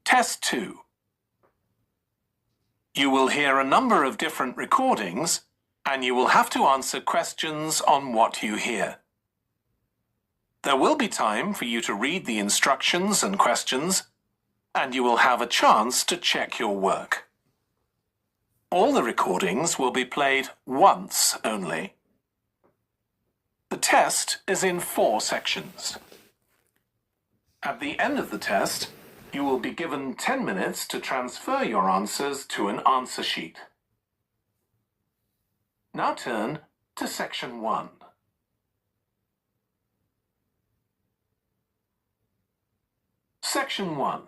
Test 2. You will hear a number of different recordings, and you will have to answer questions on what you hear. There will be time for you to read the instructions and questions, and you will have a chance to check your work. All the recordings will be played once only. The test is in 4 sections. At the end of the test, you will be given 10 minutes to transfer your answers to an answer sheet. Now turn to Section 1. Section 1.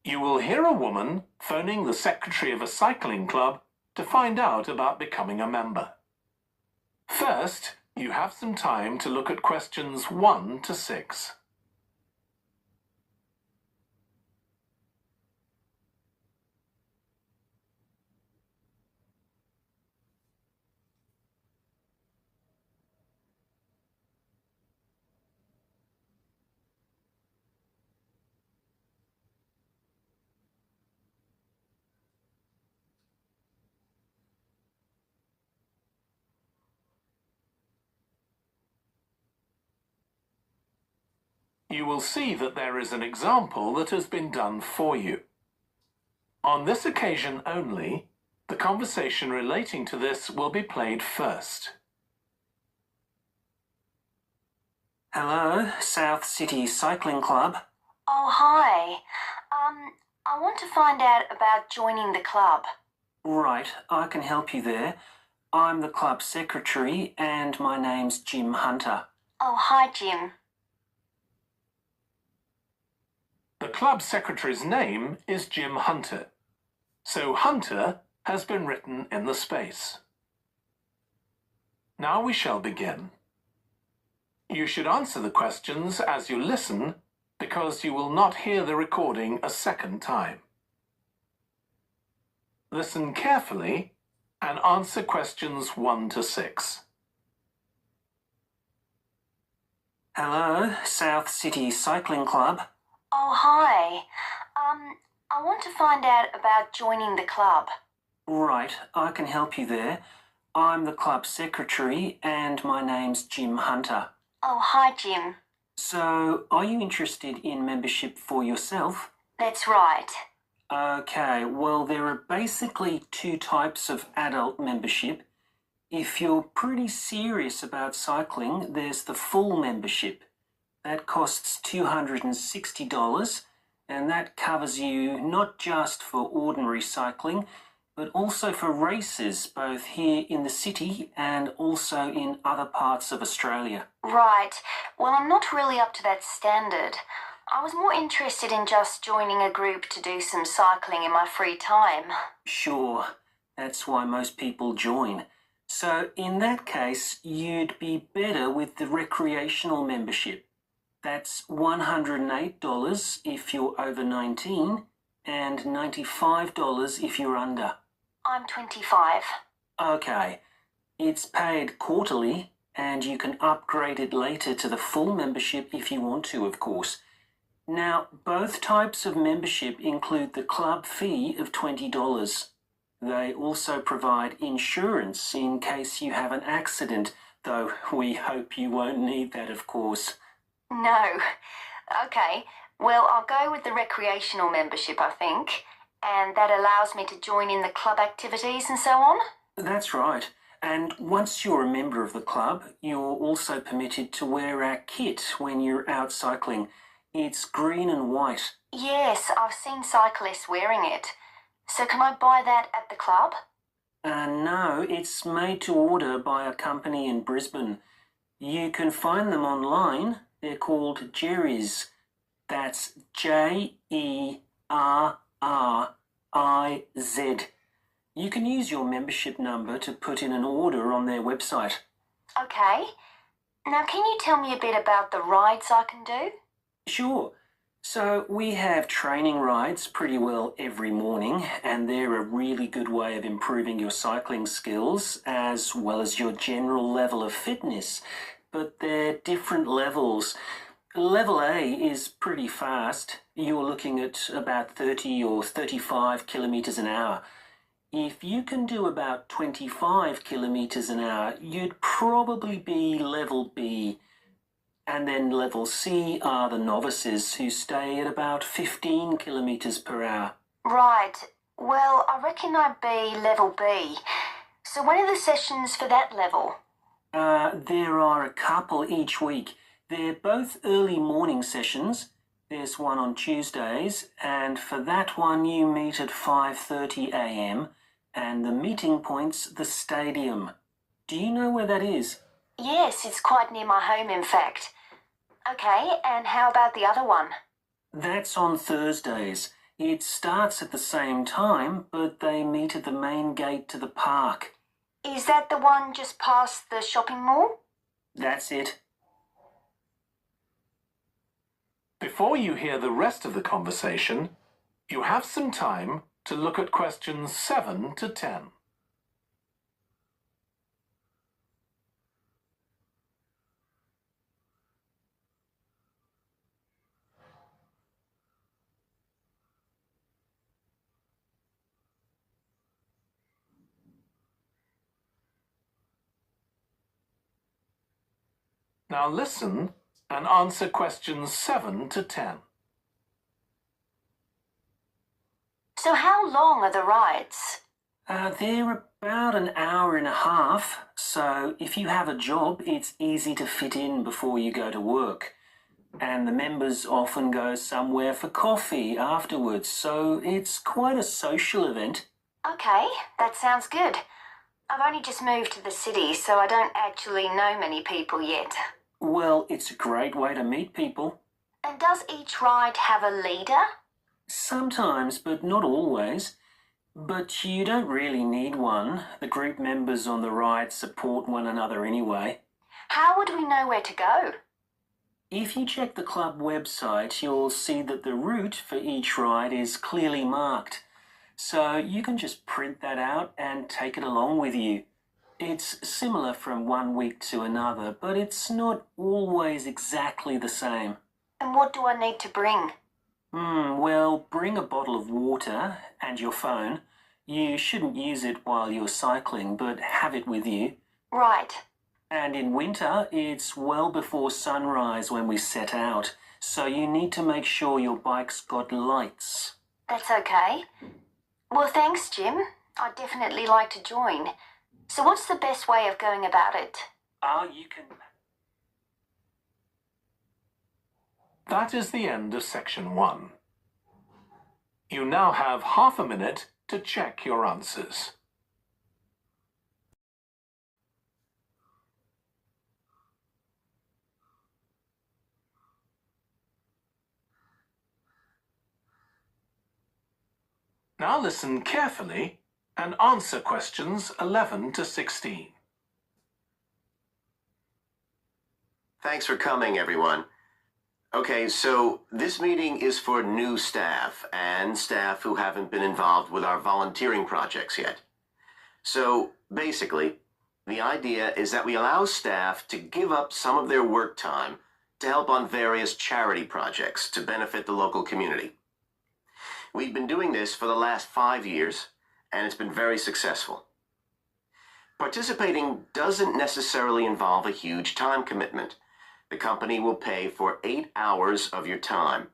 You will hear a woman phoning the secretary of a cycling club to find out about becoming a member. First, you have some time to look at questions 1 to 6. You will see that there is an example that has been done for you. On this occasion only, the conversation relating to this will be played first. Hello, South City Cycling Club. Oh, hi. I want to find out about joining the club. Right, I can help you there. I'm the club secretary and my name's Jim Hunter. Oh, hi, Jim. The club secretary's name is Jim Hunter, so Hunter has been written in the space. Now we shall begin. You should answer the questions as you listen, because you will not hear the recording a second time. Listen carefully and answer questions 1 to 6. Hello, South City Cycling Club. Oh, hi. I want to find out about joining the club. Right, I can help you there. I'm the club secretary and my name's Jim Hunter. Oh, hi, Jim. So, are you interested in membership for yourself? That's right. Okay, well, there are basically 2 types of adult membership. If you're pretty serious about cycling, there's the full membership. That costs $260, and that covers you not just for ordinary cycling, but also for races, both here in the city and also in other parts of Australia. Right. Well, I'm not really up to that standard. I was more interested in just joining a group to do some cycling in my free time. Sure, that's why most people join. So in that case, you'd be better with the recreational membership. That's $108 if you're over 19 and $95 if you're under. I'm 25. Okay, it's paid quarterly and you can upgrade it later to the full membership if you want to, of course. Now, both types of membership include the club fee of $20. They also provide insurance in case you have an accident, though we hope you won't need that, of course. No. Okay, well, I'll go with the recreational membership, I think, and that allows me to join in the club activities and so on. That's right. And once you're a member of the club, you're also permitted to wear our kit when you're out cycling. It's green and white. Yes, I've seen cyclists wearing it. So can I buy that at the club? No, it's made to order by a company in Brisbane. You can find them online. They're called Jerry's. That's Jerriz. You can use your membership number to put in an order on their website. Okay. Now, can you tell me a bit about the rides I can do? Sure. So we have training rides pretty well every morning, and they're a really good way of improving your cycling skills as well as your general level of fitness. But they're different levels. Level A is pretty fast. You're looking at about 30 or 35 kilometres an hour. If you can do about 25 kilometres an hour, you'd probably be level B. And then level C are the novices who stay at about 15 kilometres per hour. Right. Well, I reckon I'd be level B. So when are the sessions for that level? There are a couple each week. They're both early morning sessions. There's one on Tuesdays, and for that one you meet at 5:30 a.m. and the meeting point's the stadium. Do you know where that is? Yes, it's quite near my home, in fact. Okay, and how about the other one? That's on Thursdays. It starts at the same time, but they meet at the main gate to the park. Is that the one just past the shopping mall? That's it. Before you hear the rest of the conversation, you have some time to look at questions 7 to 10. Now listen and answer questions 7 to 10. So how long are the rides? They're about an hour and a half, so if you have a job, it's easy to fit in before you go to work. And the members often go somewhere for coffee afterwards, so it's quite a social event. Okay, that sounds good. I've only just moved to the city, so I don't actually know many people yet. Well, it's a great way to meet people. And does each ride have a leader? Sometimes, but not always. But you don't really need one. The group members on the ride support one another anyway. How would we know where to go? If you check the club website, you'll see that the route for each ride is clearly marked. So you can just print that out and take it along with you. It's similar from one week to another, but it's not always exactly the same. And what do I need to bring? Well, bring a bottle of water and your phone. You shouldn't use it while you're cycling, but have it with you. Right. And in winter, it's well before sunrise when we set out, so you need to make sure your bike's got lights. That's okay. Well, thanks, Jim. I'd definitely like to join. So what's the best way of going about it? You can... That is the end of section 1. You now have half a minute to check your answers. Now listen carefully and answer questions 11 to 16. Thanks for coming, everyone. Okay, so this meeting is for new staff and staff who haven't been involved with our volunteering projects yet. So basically, the idea is that we allow staff to give up some of their work time to help on various charity projects to benefit the local community. We've been doing this for the last 5 years, and it's been very successful. Participating doesn't necessarily involve a huge time commitment. The company will pay for 8 hours of your time.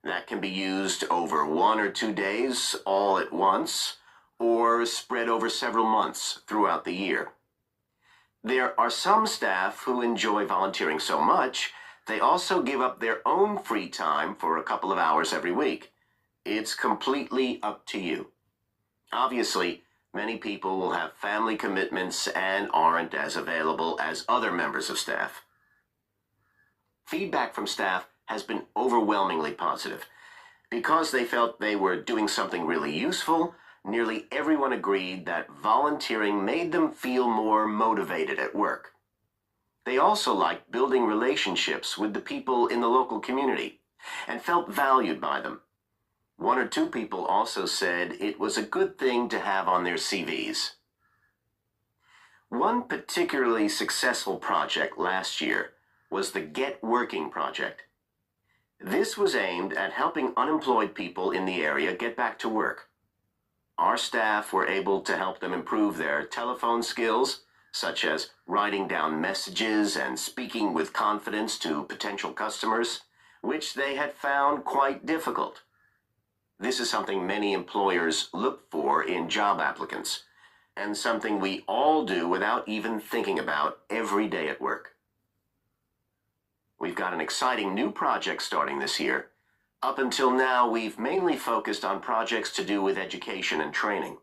That can be used over 1 or 2 days all at once, or spread over several months throughout the year. There are some staff who enjoy volunteering so much, they also give up their own free time for a couple of hours every week. It's completely up to you. Obviously, many people will have family commitments and aren't as available as other members of staff. Feedback from staff has been overwhelmingly positive. Because they felt they were doing something really useful, nearly everyone agreed that volunteering made them feel more motivated at work. They also liked building relationships with the people in the local community and felt valued by them. 1 or 2 people also said it was a good thing to have on their CVs. One particularly successful project last year was the Get Working project. This was aimed at helping unemployed people in the area get back to work. Our staff were able to help them improve their telephone skills, such as writing down messages and speaking with confidence to potential customers, which they had found quite difficult. This is something many employers look for in job applicants, and something we all do without even thinking about every day at work. We've got an exciting new project starting this year. Up until now, we've mainly focused on projects to do with education and training.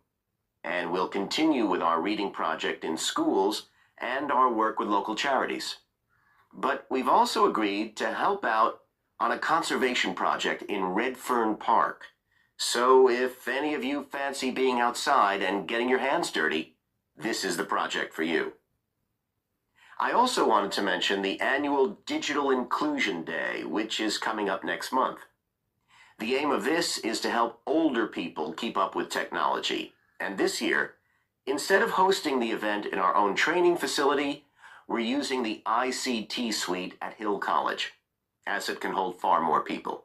And we'll continue with our reading project in schools and our work with local charities. But we've also agreed to help out on a conservation project in Redfern Park. So if any of you fancy being outside and getting your hands dirty, this is the project for you. I also wanted to mention the annual Digital Inclusion Day, which is coming up next month. The aim of this is to help older people keep up with technology. And this year, instead of hosting the event in our own training facility, we're using the ICT suite at Hill College, as it can hold far more people.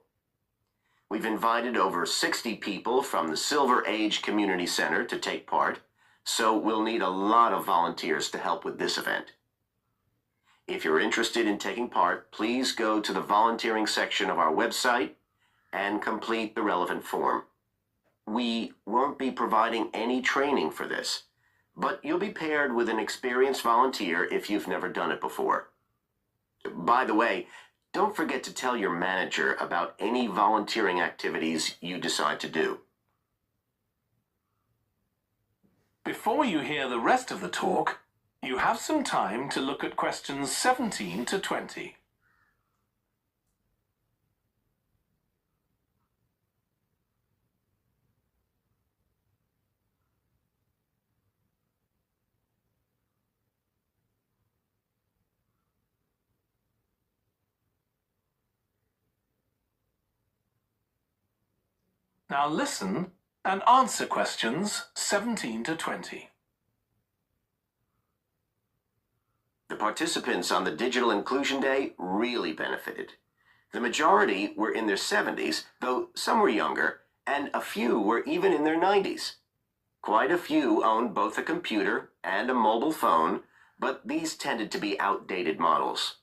We've invited over 60 people from the Silver Age Community Center to take part, so we'll need a lot of volunteers to help with this event. If you're interested in taking part, please go to the volunteering section of our website and complete the relevant form. We won't be providing any training for this, but you'll be paired with an experienced volunteer if you've never done it before. By the way, don't forget to tell your manager about any volunteering activities you decide to do. Before you hear the rest of the talk, you have some time to look at questions 17 to 20. Now listen and answer questions 17 to 20. The participants on the Digital Inclusion Day really benefited. The majority were in their 70s, though some were younger, and a few were even in their 90s. Quite a few owned both a computer and a mobile phone, but these tended to be outdated models.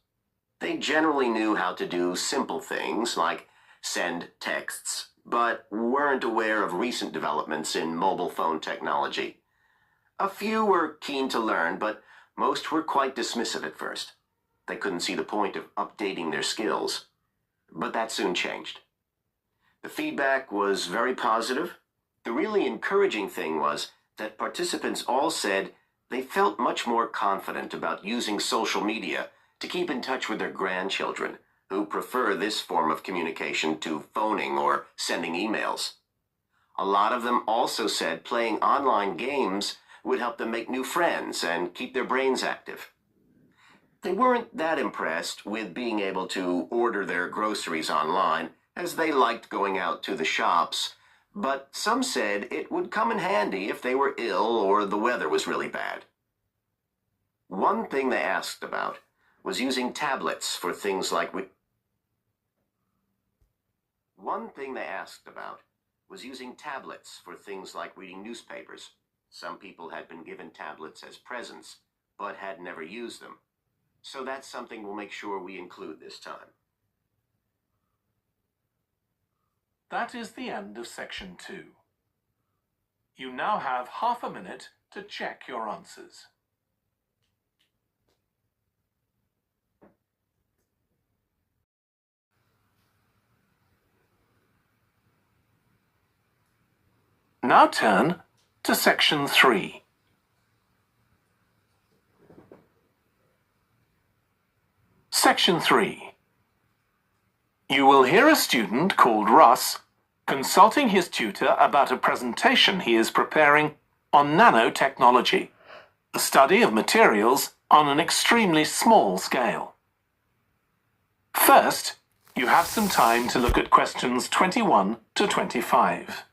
They generally knew how to do simple things like send texts, but weren't aware of recent developments in mobile phone technology. A few were keen to learn, but most were quite dismissive at first. They couldn't see the point of updating their skills. But that soon changed. The feedback was very positive. The really encouraging thing was that participants all said they felt much more confident about using social media to keep in touch with their grandchildren, who prefer this form of communication to phoning or sending emails. A lot of them also said playing online games would help them make new friends and keep their brains active. They weren't that impressed with being able to order their groceries online, as they liked going out to the shops, but some said it would come in handy if they were ill or the weather was really bad. One thing they asked about was using tablets for things like reading newspapers. Some people had been given tablets as presents, but had never used them. So that's something we'll make sure we include this time. That is the end of section 2. You now have half a minute to check your answers. Now turn to section 3. Section 3. You will hear a student called Russ consulting his tutor about a presentation he is preparing on nanotechnology, the study of materials on an extremely small scale. First, you have some time to look at questions 21 to 25.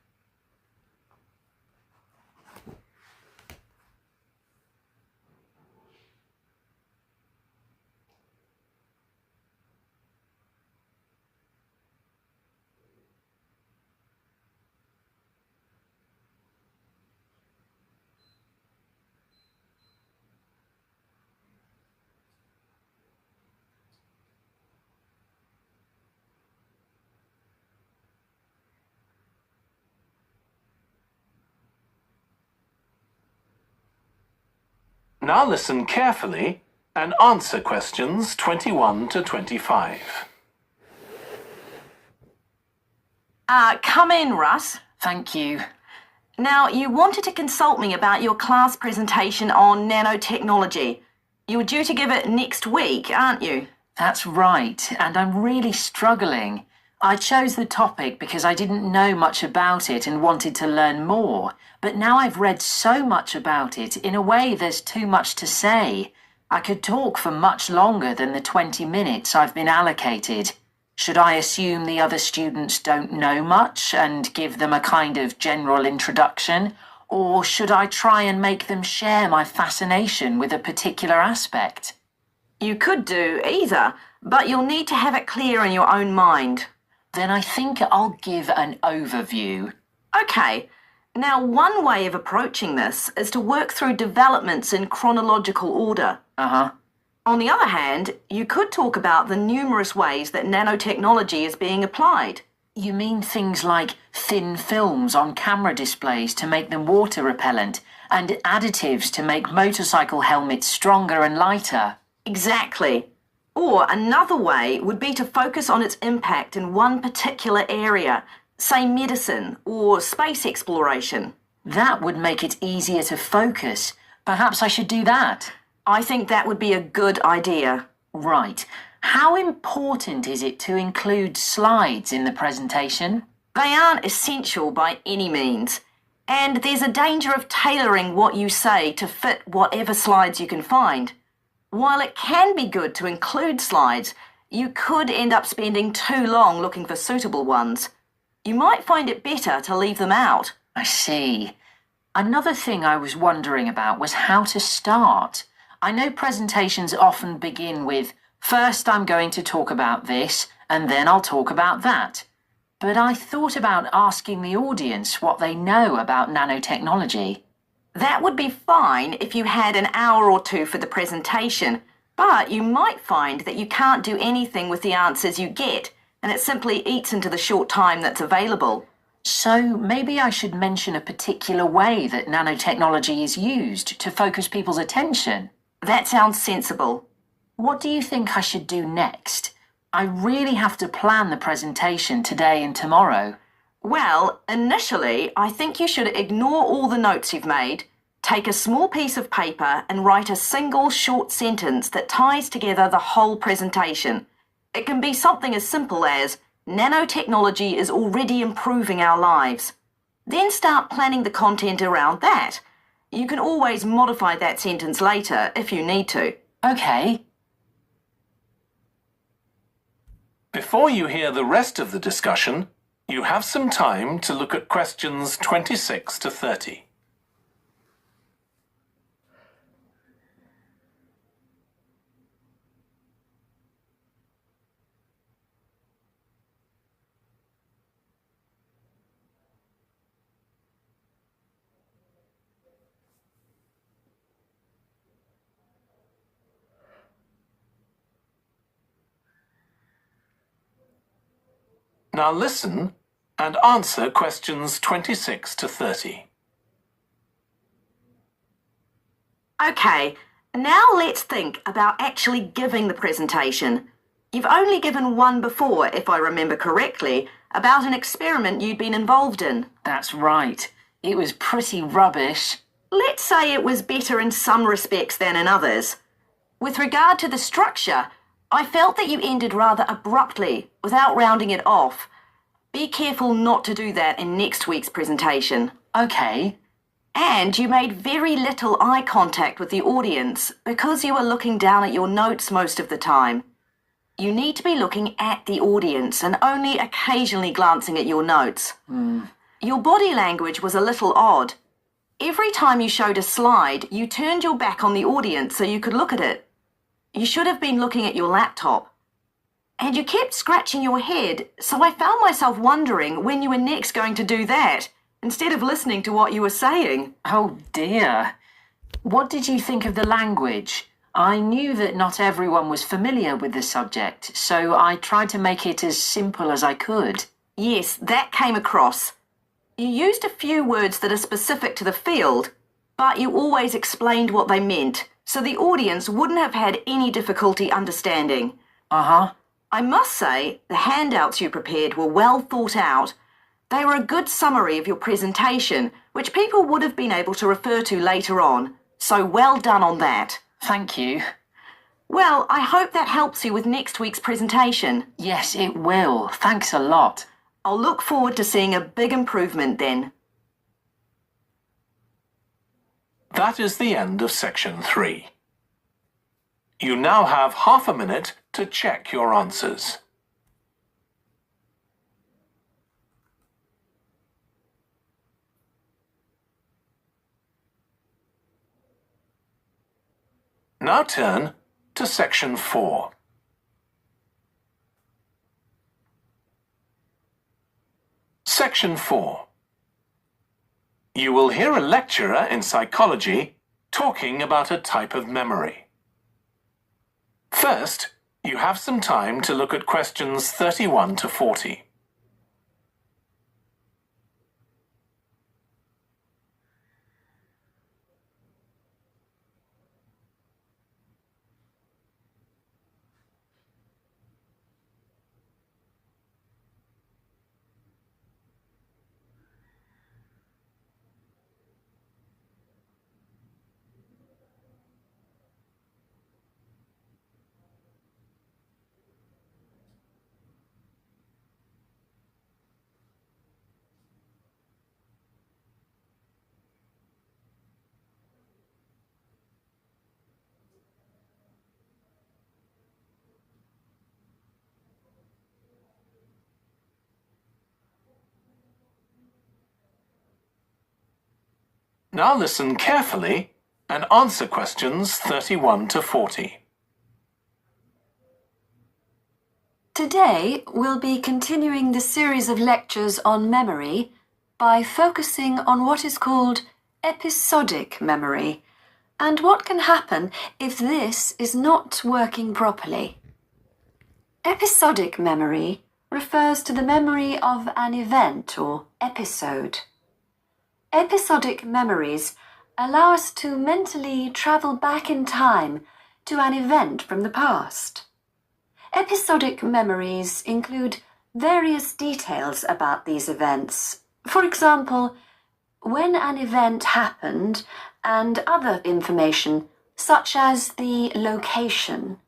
Now listen carefully and answer questions 21 to 25. Come in, Russ. Thank you. Now, you wanted to consult me about your class presentation on nanotechnology. You were due to give it next week, aren't you? That's right, and I'm really struggling. I chose the topic because I didn't know much about it and wanted to learn more, but now I've read so much about it, in a way there's too much to say. I could talk for much longer than the 20 minutes I've been allocated. Should I assume the other students don't know much and give them a kind of general introduction, or should I try and make them share my fascination with a particular aspect? You could do either, but you'll need to have it clear in your own mind. Then I think I'll give an overview. Okay, now one way of approaching this is to work through developments in chronological order. On the other hand, you could talk about the numerous ways that nanotechnology is being applied. You mean things like thin films on camera displays to make them water repellent, and additives to make motorcycle helmets stronger and lighter? Exactly. Or another way would be to focus on its impact in one particular area, say medicine or space exploration. That would make it easier to focus. Perhaps I should do that. I think that would be a good idea. Right. How important is it to include slides in the presentation? They aren't essential by any means, and there's a danger of tailoring what you say to fit whatever slides you can find. While it can be good to include slides, you could end up spending too long looking for suitable ones. You might find it better to leave them out. I see. Another thing I was wondering about was how to start. I know presentations often begin with, first I'm going to talk about this, and then I'll talk about that. But I thought about asking the audience what they know about nanotechnology. That would be fine if you had an hour or two for the presentation, but you might find that you can't do anything with the answers you get, and it simply eats into the short time that's available. So maybe I should mention a particular way that nanotechnology is used to focus people's attention. That sounds sensible. What do you think I should do next? I really have to plan the presentation today and tomorrow. Well, initially, I think you should ignore all the notes you've made, take a small piece of paper and write a single short sentence that ties together the whole presentation. It can be something as simple as, nanotechnology is already improving our lives. Then start planning the content around that. You can always modify that sentence later if you need to. Okay. Before you hear the rest of the discussion, you have some time to look at questions 26 to 30. Now listen and answer questions 26 to 30. Okay, now let's think about actually giving the presentation. You've only given one before, if I remember correctly, about an experiment you'd been involved in. That's right. It was pretty rubbish. Let's say it was better in some respects than in others. With regard to the structure, I felt that you ended rather abruptly, without rounding it off. Be careful not to do that in next week's presentation. Okay. And you made very little eye contact with the audience because you were looking down at your notes most of the time. You need to be looking at the audience and only occasionally glancing at your notes. Your body language was a little odd. Every time you showed a slide, you turned your back on the audience so you could look at it. You should have been looking at your laptop. And you kept scratching your head, so I found myself wondering when you were next going to do that, instead of listening to what you were saying. Oh dear. What did you think of the language? I knew that not everyone was familiar with the subject, so I tried to make it as simple as I could. Yes, that came across. You used a few words that are specific to the field, but you always explained what they meant, so the audience wouldn't have had any difficulty understanding. Uh-huh. I must say, the handouts you prepared were well thought out. They were a good summary of your presentation, which people would have been able to refer to later on. So well done on that. Thank you. Well, I hope that helps you with next week's presentation. Yes, it will. Thanks a lot. I'll look forward to seeing a big improvement then. That is the end of section 3. You now have half a minute to check your answers. Now turn to section 4. Section 4. You will hear a lecturer in psychology talking about a type of memory. First, you have some time to look at questions 31 to 40. Now listen carefully and answer questions 31 to 40. Today, we'll be continuing the series of lectures on memory by focusing on what is called episodic memory and what can happen if this is not working properly. Episodic memory refers to the memory of an event or episode. Episodic memories allow us to mentally travel back in time to an event from the past. Episodic memories include various details about these events. For example, when an event happened and other information such as the location.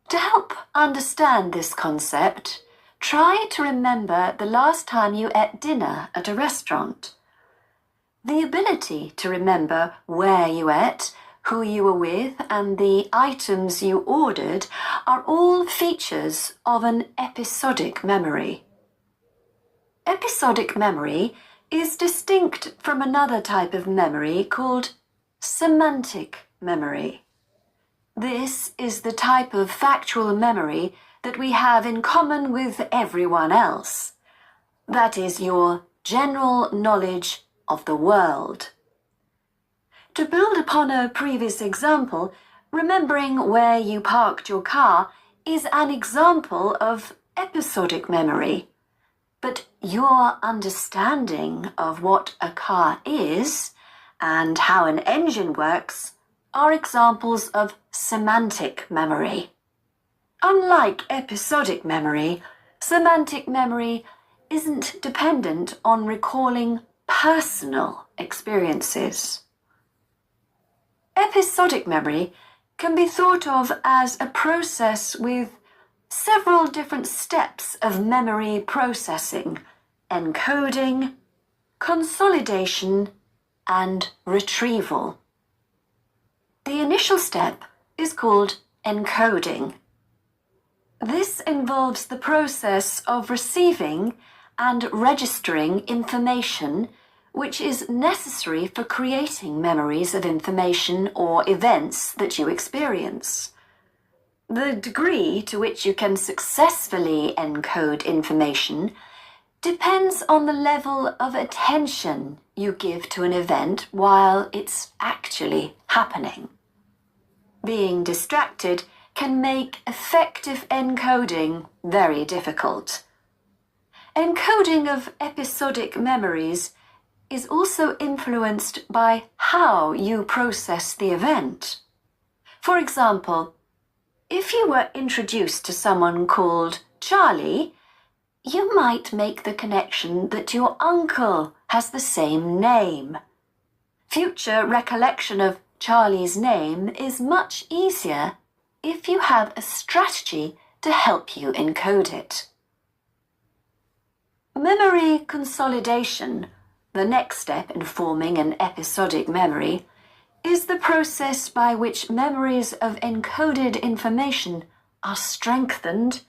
To help understand this concept, try to remember the last time you ate dinner at a restaurant. The ability to remember where you ate, who you were with, and the items you ordered are all features of an episodic memory. Episodic memory is distinct from another type of memory called semantic memory. This is the type of factual memory that we have in common with everyone else. That is your general knowledge of the world. To build upon a previous example, remembering where you parked your car is an example of episodic memory. But your understanding of what a car is and how an engine works are examples of semantic memory. Unlike episodic memory, semantic memory isn't dependent on recalling personal experiences. Episodic memory can be thought of as a process with several different steps of memory processing, encoding, consolidation, and retrieval. The initial step is called encoding. This involves the process of receiving and registering information which is necessary for creating memories of information or events that you experience. The degree to which you can successfully encode information depends on the level of attention you give to an event while it's actually happening. Being distracted can make effective encoding very difficult. Encoding of episodic memories is also influenced by how you process the event. For example, if you were introduced to someone called Charlie, you might make the connection that your uncle has the same name. Future recollection of Charlie's name is much easier if you have a strategy to help you encode it. Memory consolidation, the next step in forming an episodic memory, is the process by which memories of encoded information are strengthened,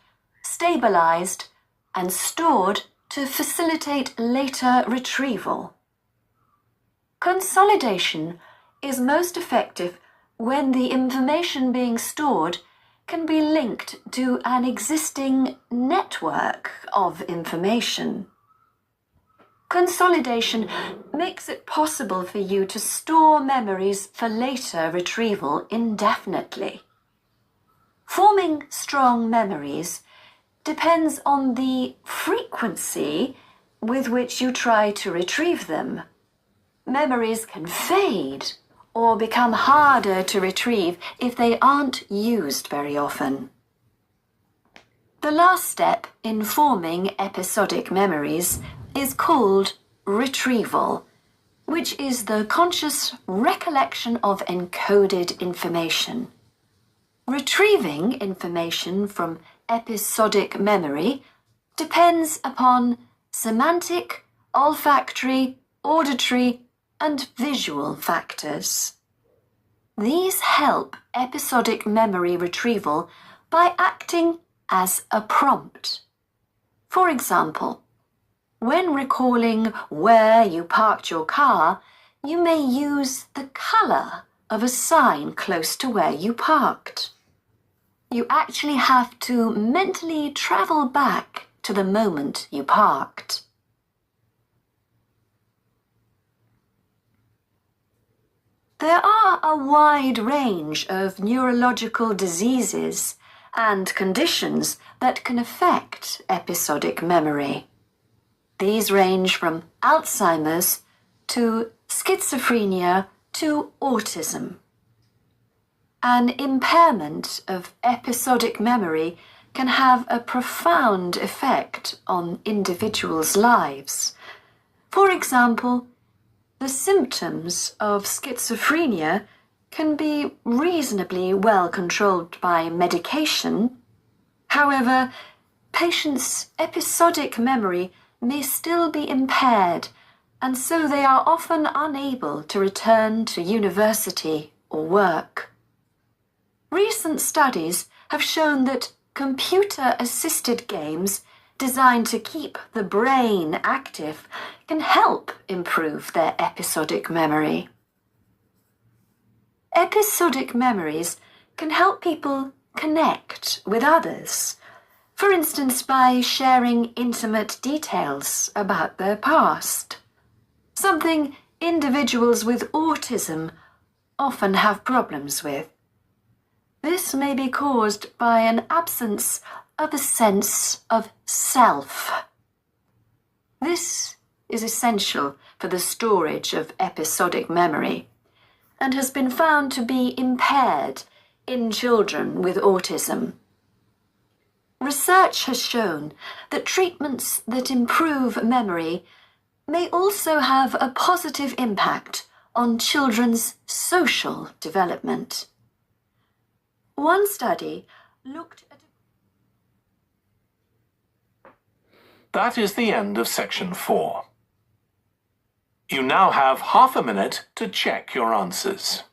stabilized, and stored to facilitate later retrieval. Consolidation is most effective when the information being stored can be linked to an existing network of information. Consolidation makes it possible for you to store memories for later retrieval indefinitely. Forming strong memories depends on the frequency with which you try to retrieve them. Memories can fade or become harder to retrieve if they aren't used very often. The last step in forming episodic memories is called retrieval, which is the conscious recollection of encoded information. Retrieving information from episodic memory depends upon semantic, olfactory, auditory, and visual factors. These help episodic memory retrieval by acting as a prompt. For example, when recalling where you parked your car, you may use the colour of a sign close to where you parked. You actually have to mentally travel back to the moment you parked. There are a wide range of neurological diseases and conditions that can affect episodic memory. These range from Alzheimer's to schizophrenia to autism. An impairment of episodic memory can have a profound effect on individuals' lives. For example, the symptoms of schizophrenia can be reasonably well controlled by medication. However, patients' episodic memory may still be impaired, and so they are often unable to return to university or work. Recent studies have shown that computer-assisted games designed to keep the brain active can help improve their episodic memory. Episodic memories can help people connect with others, for instance by sharing intimate details about their past, something individuals with autism often have problems with. This may be caused by an absence of a sense of self. This is essential for the storage of episodic memory and has been found to be impaired in children with autism. Research has shown that treatments that improve memory may also have a positive impact on children's social development. One study looked at... That is the end of section 4. You now have half a minute to check your answers.